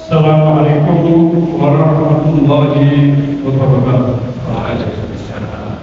Assalamualaikum warahmatullahi wabarakatuh. Waalaikumsalam.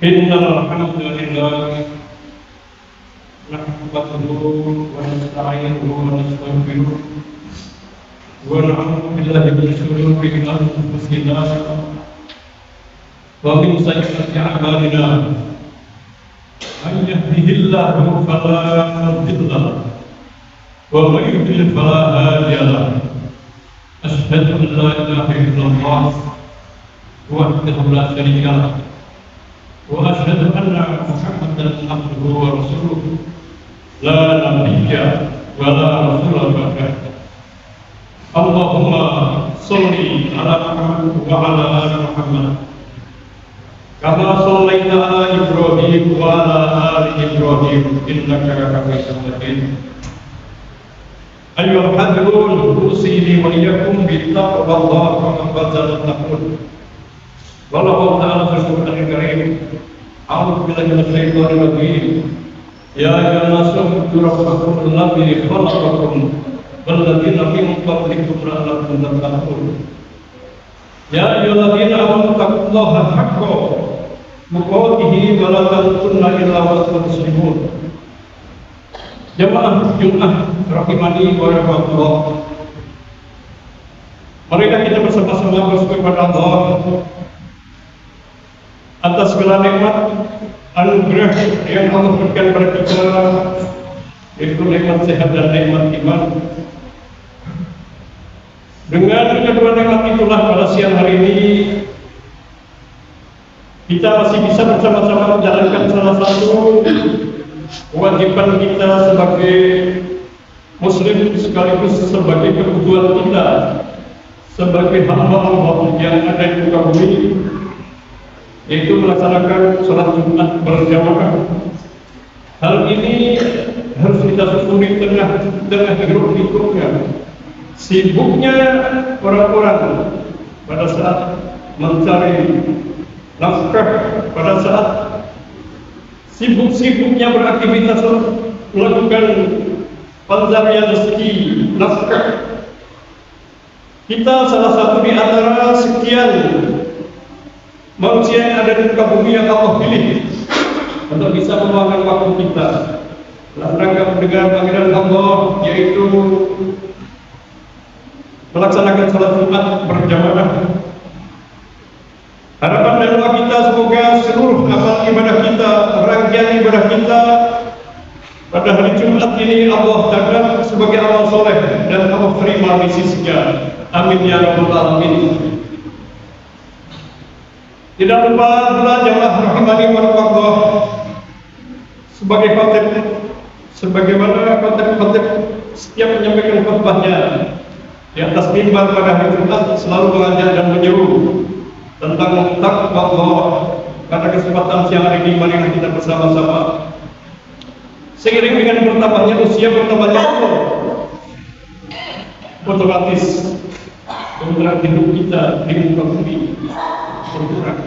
Innal hamdalillah nahmaduhu wa nasta'inuhu wa nastaghfiruh wa na'udzu billahi min shururi anfusina wa min sayyi'ati a'malina. Man yahdihillahu fala mudilla lahu wa man yudlil fala hadiya lahu. Asyhadu an la ilaha illallah wahdahu la syarika lahu wa asyhadu anna Muhammadan abduhu wa rasuluh la nabiyya wa la rasula ba'dahu. Allahumma sholli ala Muhammad wa ala ali Muhammad kama shallaita ala Ibrahim wa ala ali Ibrahim innaka Hamidum Majid. Ayyuhal hadirun, usini wa iyyakum bittaqwallahi kama qala taqul. Wallahu ta'ala fil karim. A'udzu billahi minasy syaithanir rajim. Ya ayyuhan nasu rabbakum alladzi khalaqakum wal ladzina min qablikum la'allakum tattaqun. Ya ayyuhalladzina amanu taqullaha haqqa tuqatih wa la tamutunna illa wa antum muslimun. Jamaah Jumat rahimani wa rahmatullah. Marilah kita bersama-sama bersyukur kepada Allah atas segala nikmat anugerah yang Allah berikan kepada kita, yaitu nikmat sehat dan nikmat iman. Dengan kedua nikmat itulah pada siang hari ini kita masih bisa bersama-sama menjalankan salah satu kewajiban kita sebagai Muslim sekaligus sebagai kebutuhan kita sebagai hamba Allah yang ada di muka bumi, yaitu melaksanakan sholat Jumat berjamaah. Hal ini harus kita susuri tengah hiruk pikuknya, sibuknya orang-orang pada saat mencari nafkah pada saat sibuk-sibuknya beraktivitas melakukan pencarian rezeki nafkah. Kita salah satu di antara sekian manusia yang ada di muka bumi yang Allah pilih untuk bisa meluangkan waktu kita dalam rangka mendengar panggilan Allah, yaitu melaksanakan salat Jumat berjamaah. Harapan dan doa kita semoga seluruh amal ibadah kita, rangkaian ibadah kita pada hari Jumat ini Allah catat sebagai amal soleh dan Allah terima di sisinya. Amin ya rabbal alamin. Tidak lupa pula jamaah rahimani wa rahimakumullah, sebagai khotib, sebagaimana khotib setiap menyampaikan khutbahnya di atas mimbar pada hari Jumat selalu mengajak dan menyeru tentang takwa Allah. Pada kesempatan siang hari ini marilah kita bersama-sama, seiring dengan bertambahnya usia, bertambahnya umur, otomatis kemudian hidup kita di muka bumi berkurang.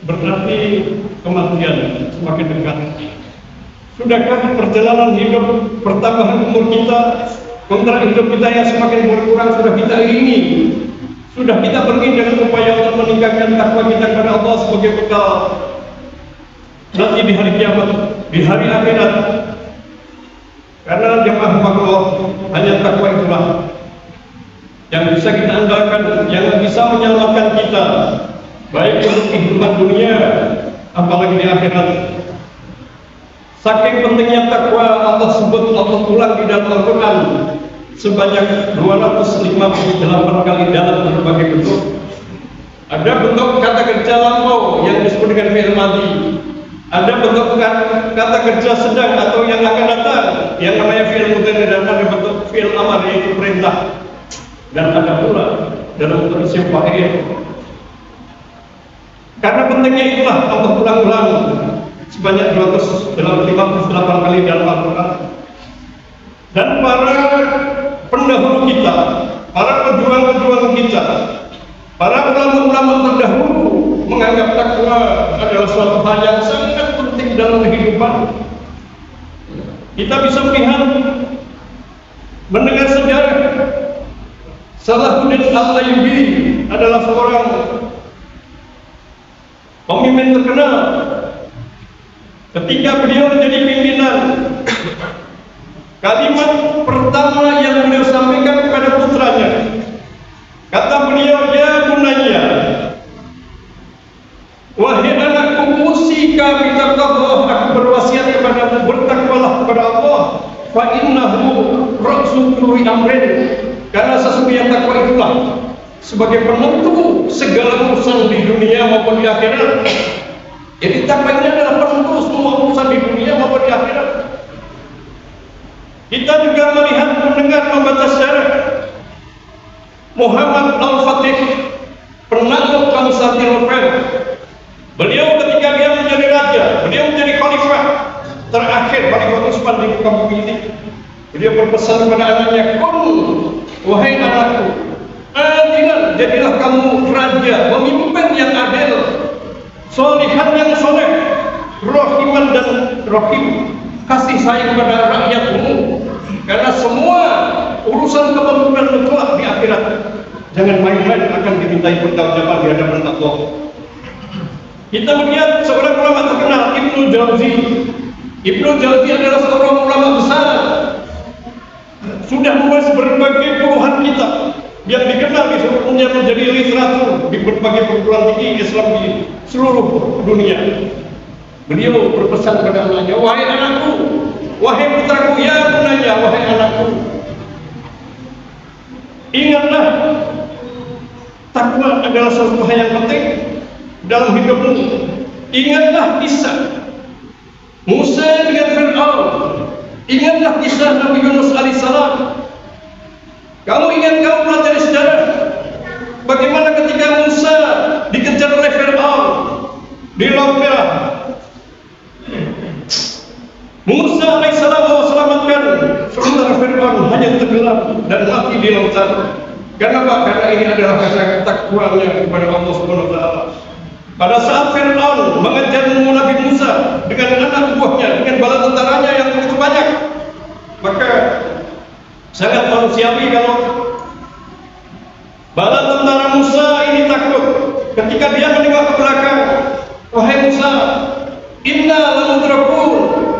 Berarti kematian semakin dekat. Sudahkah perjalanan hidup, pertambahan umur kita, kontrak hidup kita yang semakin berkurang sudah kita iringi? Sudah kita pergi dengan upaya untuk meningkatkan takwa kita kepada Allah sebagai bekal nanti di hari kiamat, di hari akhirat. Karena jemaah Allah, hanya takwa itulah yang bisa kita andalkan, yang bisa menyelamatkan kita baik untuk kehidupan dunia apalagi di akhirat. Saking pentingnya takwa, Allah sebut, Allah ulang di dalam Al-Quran sebanyak 258 kali dalam berbagai bentuk. Ada bentuk kata kerja lampau yang disebut dengan fi'il madhi, ada bentuk kata kerja sedang atau yang akan datang yang namanya fi'il mudhari, dan ada bentuk fi'il amar yaitu perintah, dan ada pula dalam bentuk isim fa'il. Karena pentingnya itulah Allah ulang-ulang sebanyak 258 kali dalam Al-Quran. Dan para pendahulu kita, para pejuang-pejuang kita, para ulama-ulama terdahulu menganggap takwa adalah suatu hal yang sangat penting dalam kehidupan. Kita bisa melihat, mendengar sejarah Salahuddin Al-Ayyubi adalah seorang pemimpin terkenal. Ketika beliau menjadi pimpinan, kalimat pertama yang beliau sampaikan kepada putranya, kata beliau, ya bunayya, wahai anakku, usika bitaqwallah, aku berwasiat kepadamu, bertakwalah kepada Allah, fa innahu ra'su kulli amrin, karena sesungguhnya takwa itulah sebagai penentu segala urusan di dunia maupun di akhirat. Jadi takwa ini adalah penentu semua urusan di dunia maupun di akhirat. Kita juga melihat, mendengar, membaca sejarah Muhammad Al-Fatih, penakluk Konstantinopel. Beliau ketika dia menjadi raja, beliau menjadi khalifah terakhir, khalifah Utsman di muka bumi ini. Beliau berpesan kepada anaknya, "Kun, wahai anakku, adilan, jadilah kamu raja, pemimpin yang adil, solihan yang soleh, rohiman dan rohim, kasih sayang kepada rakyatmu, karena semua urusan kepemimpinan kelak di akhirat jangan main-main, akan dimintai pertanggungjawaban di hadapan Allah." Kita melihat seorang ulama terkenal, Ibnu Jauzi. Ibnu Jauzi adalah seorang ulama besar, sudah menulis berbagai puluhan kitab yang dikenal di seluruh dunia, menjadi literatur di berbagai perguruan tinggi Islam di seluruh dunia. Beliau berpesan kepada anaknya, wahai anakku, wahai putraku, ya bunayya, wahai anakku, ingatlah takwa adalah suatu hal yang penting dalam hidupmu. Ingatlah kisah Musa dengan Fir'aun, ingatlah kisah Nabi Yunus alaihissalam. Kamu ingat, kamu pelajari sejarah bagaimana ketika Musa dikejar oleh Fir'aun di Laut Merah. Musa alaihissalam Allah selamatkan, sementara Fir'aun hanya tenggelam dan mati di lautan. Kenapa? Karena ini adalah karena takwanya kepada Allah Subhanahu wa taala. Pada saat Fir'aun mengejar Nabi Musa dengan anak buahnya, dengan bala tentaranya yang begitu banyak, maka sangat manusiawi kalau bala tentara Musa ini takut ketika dia menengok ke belakang. Wahai Musa, inna lamudrakun,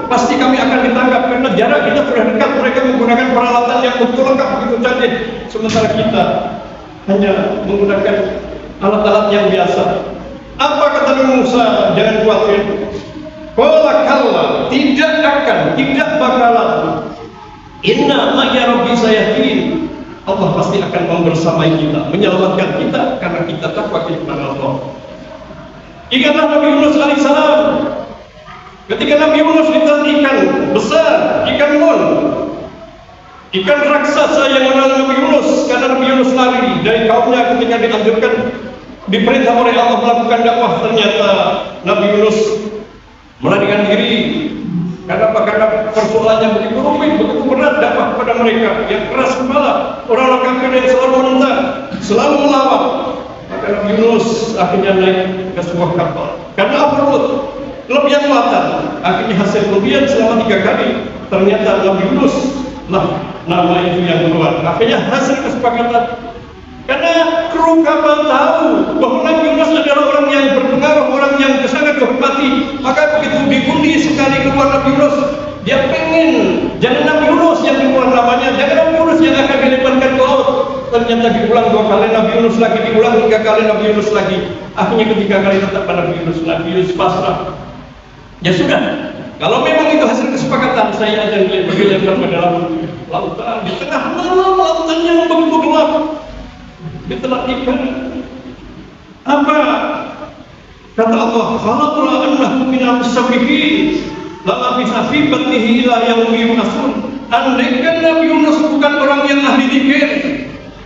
pasti kami akan ditangkap karena jarak kita sudah dekat. Mereka menggunakan peralatan yang betul lengkap begitu canggih, sementara kita hanya menggunakan alat-alat yang biasa. Apa kata Nabi Musa? Jangan khawatir. Qala kalla, tidak akan, tidak bakalan. Inna ma'ya rabbi sayahdin. Allah pasti akan membersamai kita, menyelamatkan kita karena kita takwa kepada Allah. Ingatlah Nabi Yunus alaihissalam. Ketika Nabi Yunus ditelan ikan besar, ikan mun, ikan raksasa yang menelan Nabi Yunus, karena Nabi Yunus lari dari kaumnya ketika dianjurkan, diperintah oleh Allah melakukan dakwah. Ternyata Nabi Yunus melarikan diri. Kenapa? Karena persoalannya begitu rumit, begitu berat dakwah kepada mereka yang keras kepala, orang-orang kafir yang selalu menentang, selalu melawan. Maka Nabi Yunus akhirnya naik ke sebuah kapal karena overload, kelebihan muatan. Akhirnya hasil kemudian selama 3 kali ternyata Nabi Yunus lah nama itu yang keluar. Akhirnya hasil kesepakatan, karena kru kapal tahu bahwa Nabi Yunus adalah orang yang berpengaruh, orang yang sangat dihormati. Maka begitu diundi sekali keluar Nabi Yunus, dia pengen jangan Nabi Yunus yang keluar namanya, jangan Nabi Yunus yang akan dilemparkan ke laut. Ternyata diulang 2 kali Nabi Yunus lagi, diulang 3 kali Nabi Yunus lagi. Akhirnya ketiga kali tetap pada Nabi Yunus pasrah. Ya sudah, kalau memang itu hasil kesepakatan, saya akan dilempar ke dalam lautan, di tengah malam lautan yang begitu gelap, ditelan ikan. Apa kata Allah? Khalaqna annahu minal musabbihin la bisa fi batnihi ila yaumi yub'atsun. Andaikan Nabi Yunus bukan orang yang ahli zikir,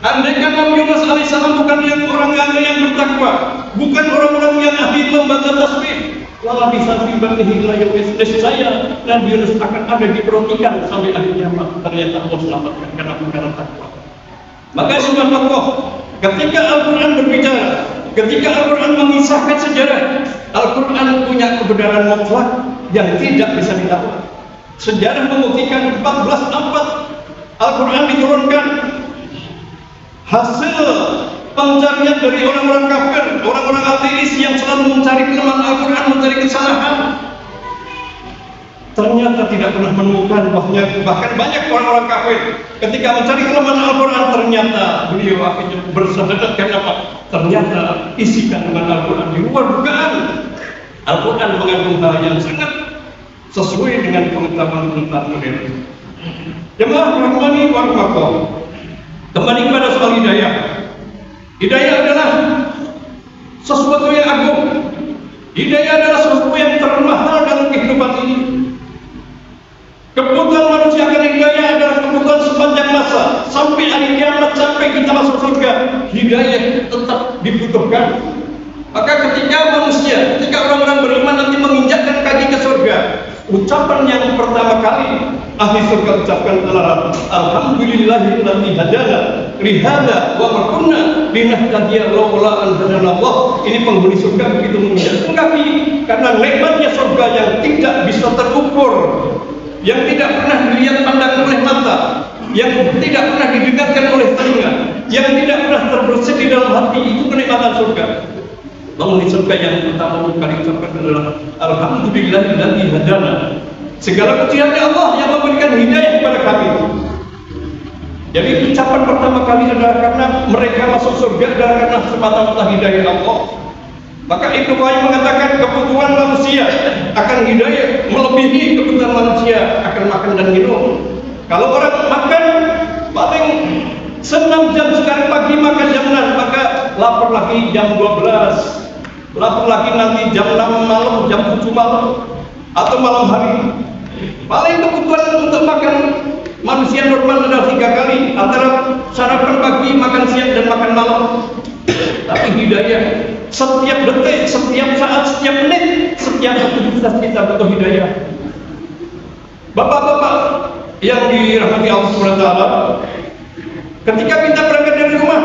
andaikan Nabi Yunus alaihissalam bukan orang yang bertakwa, bukan orang-orang yang ahli membaca tasbih, la bisa fi batnihi ila yaumi yub'atsun, saya Nabi Yunus akan ada di perut ikan sampai akhir kiamat. Ternyata Allah selamatkan karena perkara takwa. Maka subhanallah, ketika Al-Quran berbicara, ketika Al-Quran mengisahkan sejarah, Al-Quran punya kebenaran mutlak yang tidak bisa ditawar. Sejarah membuktikan 14 abad Al-Quran diturunkan, hasil pencarian dari orang-orang kafir, orang-orang ateis yang selalu mencari kelemahan Al-Quran, mencari kesalahan. Ternyata tidak pernah menemukan, bahkan banyak orang-orang kafir ketika mencari kelemahan Al-Quran, ternyata beliau akhirnya bersahadat. Kenapa? Ternyata isi kandungan Al-Quran di luar dugaan. Al-Quran mengandung hal yang sangat sesuai dengan pengetahuan modern. Jemaah rahmani wa rahmatullah, kembali kepada soal hidayah. Hidayah adalah sesuatu yang agung. Hidayah adalah sesuatu yang termahal dalam kehidupan ini. Kebutuhan manusia akan hidayah adalah kebutuhan sepanjang masa sampai hari kiamat, sampai kita masuk surga. Hidayah tetap dibutuhkan. Maka ketika manusia, ketika orang-orang beriman nanti menginjakkan kaki ke surga, ucapan yang pertama kali ahli surga ucapkan adalah alhamdulillahilladzi hadana lihada wa ma kunna linahtadiya laula an hadana Allah. Ini penghuni surga begitu menginjakkan kaki karena nikmatnya surga yang tidak bisa terukur, yang tidak pernah dilihat pandang oleh mata, yang tidak pernah didengarkan oleh telinga, yang tidak pernah terbersih di dalam hati. Itu kenikmatan surga. Penghuni surga yang pertama kali ucapkan adalah alhamdulillahilladzi hadana. Segala pujiannya Allah yang memberikan hidayah kepada kami. Jadi ucapan pertama kali adalah karena mereka masuk surga adalah karena semata-mata hidayah Allah. Maka Ibnu Qayyim mengatakan kebutuhan manusia akan hidayah melebihi kebutuhan manusia akan makan dan minum. Kalau orang makan paling senang jam sekarang pagi makan jam 6, maka lapar lagi jam 12, lapar lagi nanti jam 6 malam, jam 7 malam, atau malam hari. Paling kebutuhan untuk makan manusia normal adalah 3 kali, antara sarapan pagi, makan siang, dan makan malam. Tapi hidayah setiap detik, setiap saat, setiap menit, setiap aktivitas kita butuh hidayah. Bapak-bapak yang dirahmati Allah SWT, ketika kita berangkat dari rumah,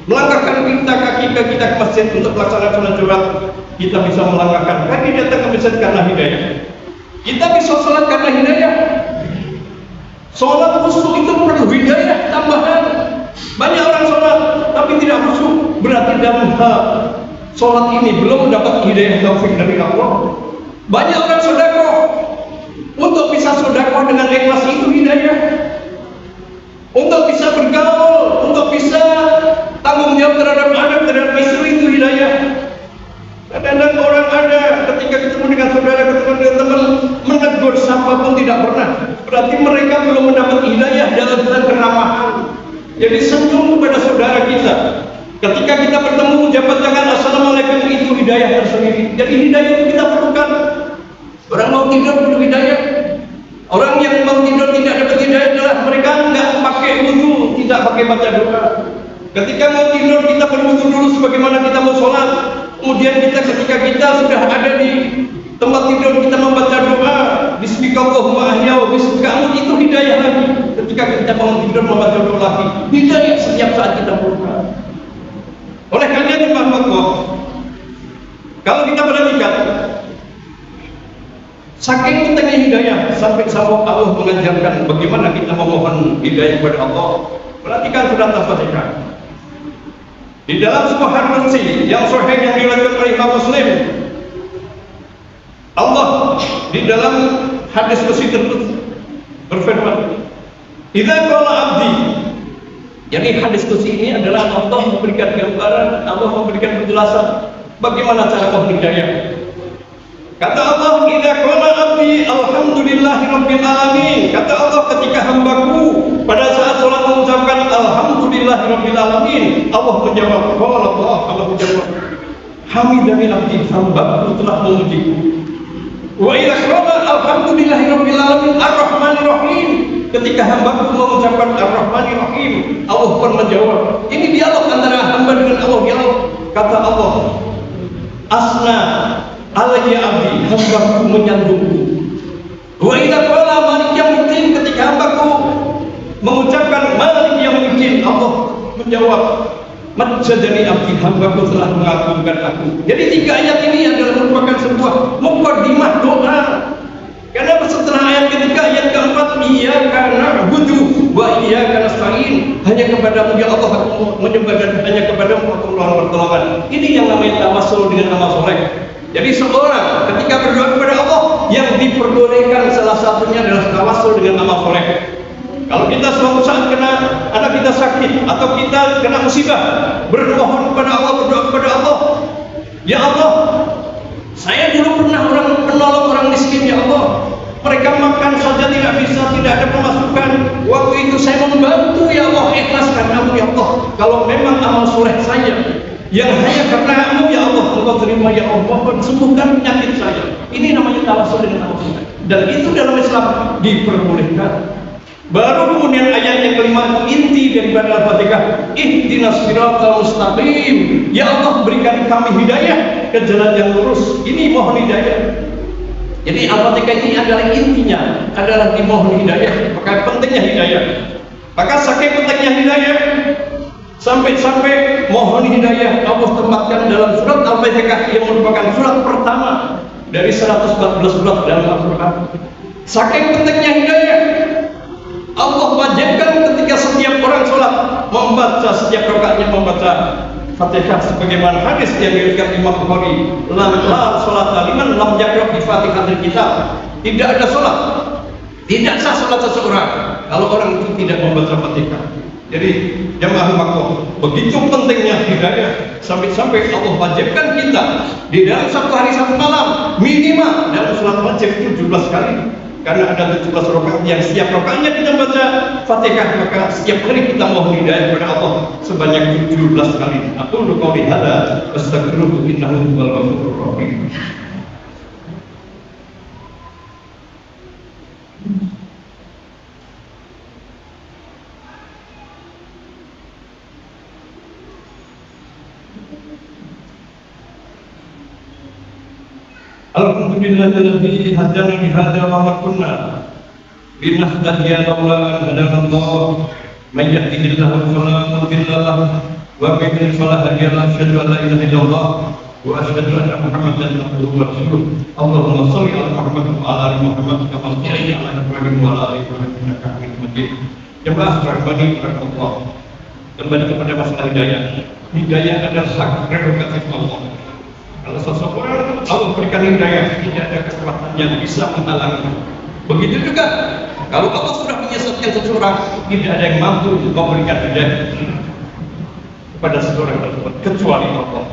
melangkahkan kaki kita ke masjid untuk melaksanakan sholat Jumat. Kita bisa melangkahkan kaki datang ke masjid karena hidayah. Kita bisa sholat karena hidayah. Sholat khusyuk itu perlu hidayah tambahan. Banyak orang sholat tapi tidak khusyuk, berarti dalam hal sholat ini belum mendapat hidayah taufik dari Allah. Banyak orang sedekah, untuk bisa sedekah dengan ikhlas itu hidayah. Untuk bisa bergaul, untuk bisa tanggung jawab terhadap anak, terhadap istri itu hidayah. Kadang-kadang orang ada ketika ketemu dengan saudara, ketemu dengan teman, menegur siapapun tidak pernah. Berarti mereka belum mendapat hidayah dalam hal keramahan. Jadi senyum kepada saudara kita. Ketika kita bertemu, jabat tangan assalamualaikum, itu hidayah tersendiri. Jadi hidayah itu kita perlukan. Orang mau tidur perlu hidayah. Orang yang mau tidur tidak dapat hidayah adalah mereka nggak pakai wudu, tidak pakai baca doa. Ketika mau tidur kita berwudu dulu sebagaimana kita mau sholat. Kemudian ketika kita sudah ada di tempat tidur kita membaca doa Bismillahirrahmanirrahim ahya'u bismika, itu hidayah lagi. Ketika kita mau tidur membaca doa lagi, hidayah setiap saat kita perlukan. Oleh karena itu kalau kita perhatikan, saking pentingnya hidayah sampai Allah mengajarkan bagaimana kita memohon hidayah kepada Allah. Perhatikan surat Al-Fatihah. Di dalam sebuah hadis yang sahih yang diriwayatkan oleh Imam Muslim, Allah di dalam hadis qudsi berfirman, "Idza qala 'abdi." Jadi hadis qudsi ini adalah Allah memberikan gambaran, Allah memberikan penjelasan bagaimana cara mohon hidayah. Kata Allah, "Idza qala 'abdi alhamdulillahirabbil alamin." Kata Allah ketika hambaku pada saat salat mengucapkan alhamdulillahirabbil alamin, Allah menjawab, Allah menjawab, "Hamidani 'abdi, hambaku telah memujiku." Wa idza qala alhamdulillahirabbil alamin arrahmanir rahim. Ketika hambaku mengucapkan ar-rahmanir rahim, Allah pun menjawab. Ini dialog antara hamba dengan Allah, dialog. Kata Allah, "Asna alayya abdi," hambaku menyanjungku. Wa idza qala malik yaumiddin, ketika hambaku mengucapkan malik yaumiddin, Allah menjawab, "Majjadani abdi," hambaku telah mengagungkan aku. Jadi tiga ayat ini adalah merupakan sebuah muqaddimah doa. Karena setelah ayat ketiga, ayat keempat, iyyaka na'budu wa iyyaka nasta'in, hanya kepadamu ya Allah aku menyembah dan hanya kepadamu aku mohon pertolongan. Ini yang namanya tawassul dengan nama soleh. Jadi seorang ketika berdoa kepada Allah, yang diperbolehkan salah satunya adalah tawassul dengan nama soleh. Kalau kita suatu saat kena anak kita sakit atau kita kena musibah, berdoa kepada Allah, ya Allah, saya dulu pernah menolong orang miskin, ya Allah. Mereka makan saja tidak bisa, tidak ada pemasukan. Waktu itu saya membantu, ya Allah, ikhlas karenamu, ya Allah. Kalau memang amal soleh saya yang hanya karenamu, ya Allah, Engkau terima, ya Allah, mohon sembuhkan penyakit saya. Ini namanya tawassul dengan amal soleh. Dan itu dalam Islam diperbolehkan. Baru kemudian ayat yang kelima, inti daripada Al-Fatihah, ihdinas siratal mustaqim, ya Allah berikan kami hidayah ke jalan yang lurus. Ini mohon hidayah. Jadi Al-Fatihah ini adalah intinya adalah dimohon hidayah. Maka pentingnya hidayah. Maka saking pentingnya hidayah, sampai mohon hidayah Allah tempatkan dalam surat Al-Fatihah yang merupakan surat pertama dari 114 surat dalam Al-Quran. Saking pentingnya hidayah, Allah wajibkan ketika setiap orang sholat membaca setiap rakaatnya membaca Fatihah, sebagaimana hadis yang diriwayatkan Imam Bukhari, la sholat liman lam yaqra bi Fatihatil kitab. Tidak ada sholat, tidak sah sholat seseorang kalau orang itu tidak membaca Fatihah. Jadi jamaah makhluk, begitu pentingnya hidayah, sampai Allah wajibkan kita di dalam satu hari satu malam minimal dalam sholat wajib 17 kali. Karena ada 17 rakaat yang setiap rakaatnya kita baca Fatihah, maka setiap hari kita mohon hidayah kepada Allah sebanyak 17 kali. Aku qouli hadza astaghfiruhu innahu huwal ghafurur rahim. Alhamdulillahilladzi hadana li hadza wa ma kunna linahtadiya laula an hadana Allah. May yahdihillahu fala mudilla lahu wa man yudlil fala hadiya lahu. Asyhadu an la ilaha illallah wa asyhadu anna Muhammadan abduhu wa rasuluh. Allahumma shalli ala Muhammad wa ala ali Muhammad kama shallaita ala Ibrahim wa ala ali Ibrahim innaka Hamidum Majid. Jemaah rahmani Allah, kembali kepada masalah hidayah. Hidayah adalah hak prerogatif Allah. Kalau seseorang Allah berikan hidayah, tidak ada kekuatan yang bisa menghalangi. Begitu juga kalau Allah sudah menyesatkan seseorang, tidak ada yang mampu memberikan hidayah kepada seseorang tersebut kecuali Allah.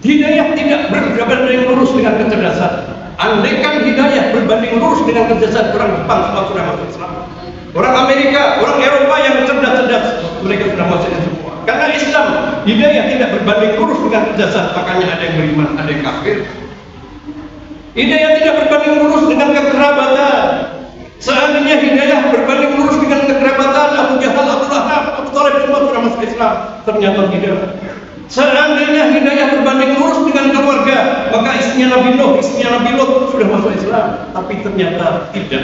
Hidayah tidak berbanding lurus dengan kecerdasan. Andaikan hidayah berbanding lurus dengan kecerdasan, orang Jepang semua sudah masuk Islam. Orang Amerika, orang Eropa yang cerdas-cerdas, mereka sudah masuk semua. Karena Islam, hidayah tidak berbanding lurus dengan kecerdasan, makanya ada yang beriman, ada yang kafir. Hidayah tidak berbanding lurus dengan kekerabatan. Seandainya hidayah berbanding lurus dengan kekerabatan, Abu Jahal, Abu Lahab, Abu Thalib semua sudah masuk Islam. Ternyata tidak. Seandainya hidayah berbanding lurus dengan keluarga, maka istrinya Nabi Nuh, istrinya Nabi Lut sudah masuk Islam. Tapi ternyata tidak.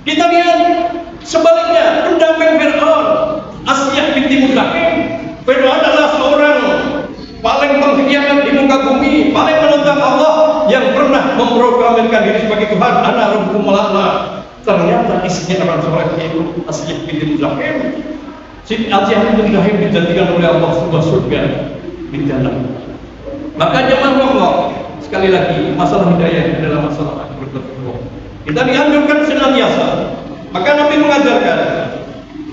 Kita lihat sebaliknya, pendamping Fir'aun, Asyah binti Muzahim. Fir'aun adalah seorang paling pengkhianat di muka bumi, paling menentang Allah, yang pernah memproklamirkan diri sebagai Tuhan. Ana rabbukumul a'la. Ternyata istrinya orang soleh yaitu Asyah binti Muzahim. Siti Asyah binti Muzahim dijanjikan oleh Allah sebuah surga di dalam. Maka jemaah Allah, sekali lagi, masalah hidayah adalah masalah berkekuatan. Kita dianjurkan senantiasa. Maka Nabi mengajarkan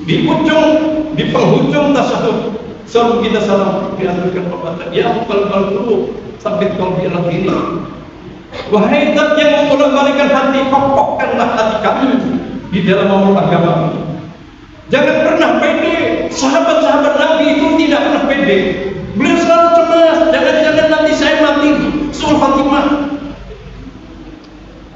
di penghujung tasawuf, selalu kita salam dianjurkan perbuatan. Ya kalau dulu sampai qalbi al-dini. Wahai zat yang membolak-balikkan hati, kokohkanlah hati kami di dalam memeluk agama. Jangan pernah pede. Sahabat-sahabat Nabi itu tidak pernah pede. Beliau selalu cemas, jangan-jangan nanti saya mati suul Fatimah.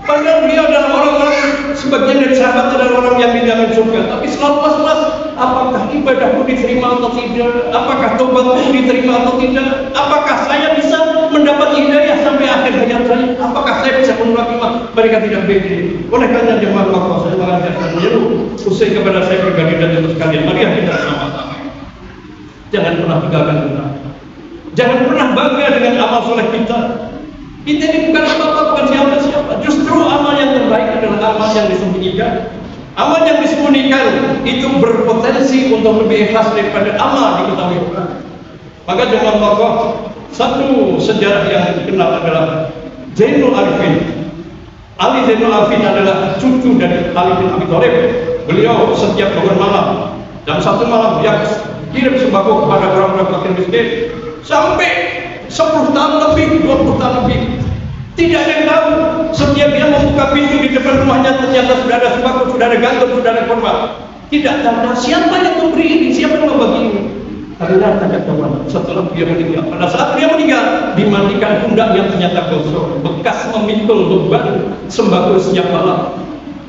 Padahal dia adalah orang-orang, sebagian dari sahabat adalah orang yang di dalam surga, tapi selalu was-was, apakah ibadahku diterima atau tidak, apakah taubatku diterima atau tidak, apakah saya bisa mendapat hidayah sampai akhir hayat saya, apakah saya bisa menolak iman. Mereka tidak pede. Oleh karena jemaah Allah, saya mengajarkan menyeru usai kepada saya pribadi dan untuk sekalian, mari kita sama-sama jangan pernah tinggalkan kita, jangan pernah bangga dengan amal soleh kita. Kita ini bukan apa-apa, bukan siapa-siapa. Justru amal yang terbaik adalah amal yang disembunyikan. Amal yang disembunyikan itu berpotensi untuk lebih ikhlas daripada amal diketahui orang. Maka jemaah Allah, satu sejarah yang dikenal adalah Zainul Arifin. Ali Zainul Arifin adalah cucu dari Ali bin Abi Thalib. Beliau setiap bangun malam, dan satu malam dia kirim sembako kepada orang-orang fakir miskin sampai 10 tahun lebih, 20 tahun lebih. Tidak ada yang tahu. Setiap dia membuka pintu di depan rumahnya, ternyata sudah ada sembako, sudah ada gandum, sudah ada kurma. Tidak tahu siapa yang memberi ini, siapa yang membagi ini. Karena tidak tahu. Setelah dia meninggal, pada saat dia meninggal, dimandikan pundaknya ternyata gosong, bekas memikul beban sembako setiap malam.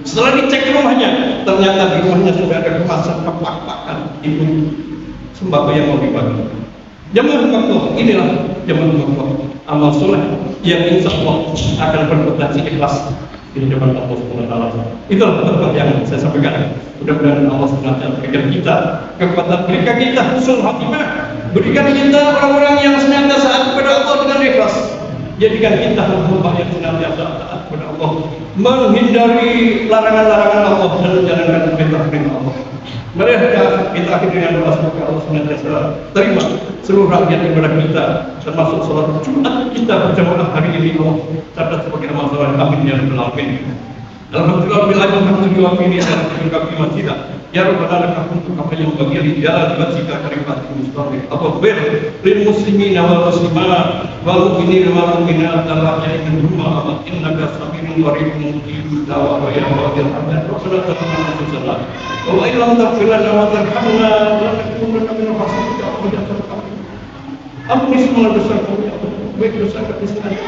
Setelah dicek rumahnya, ternyata di rumahnya sudah ada kemasan kepak-pakan ibu sembako yang mau dibagi. Jemaah Allah, inilah jemaah Allah, amal soleh yang insya Allah akan berpotensi ikhlas di hadapan Allah Subhanahu wa taala. Itulah pesan yang saya sampaikan. Mudah-mudahan Allah Subhanahu wa taala berikan kita kekuatan, berikan kita husnul khatimah, berikan kita orang-orang yang senantiasa taat kepada Allah dengan ikhlas. Jadikan kita hamba yang senantiasa taat kepada Allah, menghindari larangan-larangan Allah dan menjalankan perintah-perintah Allah. Mari kita akhiri dengan doa semoga Allah senantiasa terima seluruh rakyat ibadah kita, termasuk sholat Jumat kita berjamaah hari ini. Allah catat sebagai amal soleh. Amin ya rabbal alamin. Alhamdulillah ini adalah kami masjid. Ya Rabbal alamin, kami yang bagi rijal masjid karimat mustaqim. Aghfir lil muslimin wal muslimat wal mu'minin wal mu'minat al-ahya'i minhum wa innaka sami'un qaribun mujibud da'wat ya rabbal alamin. Rabbana taqabbal minna wa illam taghfir lana wa tarhamna lanakunanna minal khasirin. Ampuni semua dosa kami, baik dosa kami sendiri,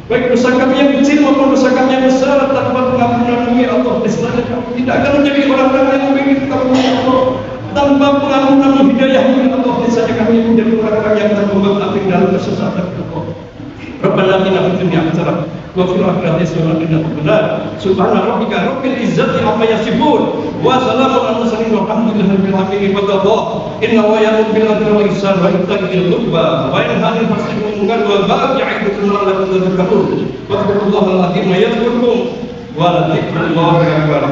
baik dosa kami yang kecil maupun dosa kami yang besar. Tanpa pengampunan ya Allah, niscaya kami tidak akan menjadi orang-orang yang memiliki kamu ya Allah. Tanpa pengampunan hidayah ya Allah, niscaya kami menjadi orang-orang yang tergolong dalam kesesatan ya Allah. Rabbana atina fid dunya hasanah wa fil akhirati hasanah wa qina adzabannar. Subhana rabbika rabbil izzati amma yasifun wa salamun alal mursalin walhamdulillahi rabbil alamin. Ibadallah, inna wa ya'muru bil adli wal ihsan wa ita'i dzil qurba wa yanha 'anil fahsya'i wal munkari wal baghi ya'idukum la'allakum tadhakkarun. Wadhkurullaha al-'azima yadhkurkum wa la dzikrullahi akbar.